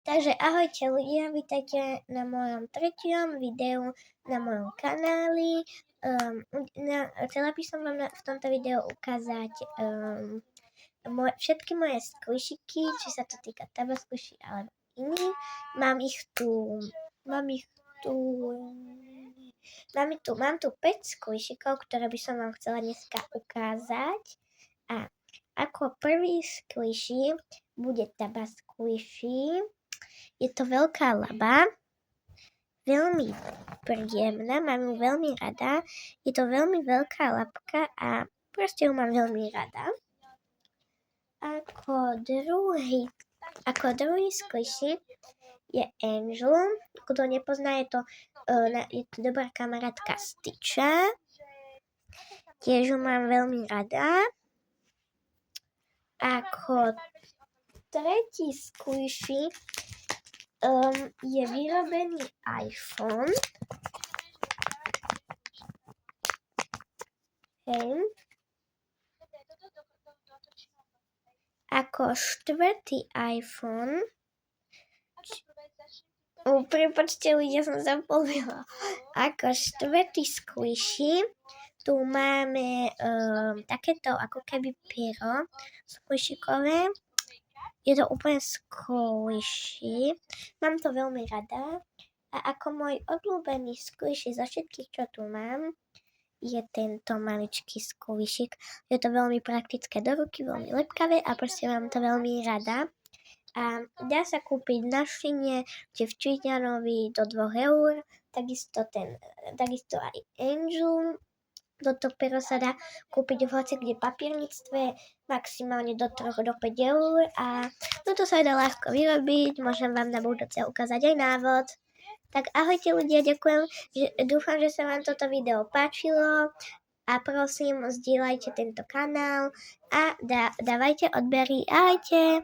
Takže ahojte ľudia, vítajte na mojom treťom videu na mojom kanáli. Chcela by som vám v tomto videu ukázať všetky moje squishiky, či sa to týka tabasquishy alebo iných. Mám tu 5 squishikov, ktoré by som vám chcela dneska ukázať. A ako prvý squishy bude tabasquishy. Je to veľká laba, veľmi príjemná, mám ju veľmi rada. Je to veľmi veľká labka a proste ju mám veľmi rada. Ako druhý squishy je Angel. Kto nepozná, je to dobrá kamarátka Stitcha. Tiež ju mám veľmi rada. Ako tretí squishy je vyrobený iPhone. Hej. Ako štvrtý iPhone. Prepáčte, ľudia, som zapomínala. Ako štvrtý squishy tu máme takéto ako keby pero squishikové. Je to úplne squishy. Mám to veľmi rada. A ako môj obľúbený squishy zo všetkých, čo tu mám, je tento maličký squishik. Je to veľmi praktické do ruky, veľmi lepkavé a proste mám to veľmi rada. A dá sa kúpiť na Šine, či v Číňanovi do 2 eur. Takisto aj Angel. Toto pero sa dá kúpiť v hoci kde papierníctve, maximálne do 3 do 5 eur a toto sa dá ľahko vyrobiť, môžem vám na budúce ukázať aj návod. Tak ahojte ľudia, ďakujem, dúfam, že sa vám toto video páčilo a prosím, zdieľajte tento kanál a dávajte odbery, ahojte.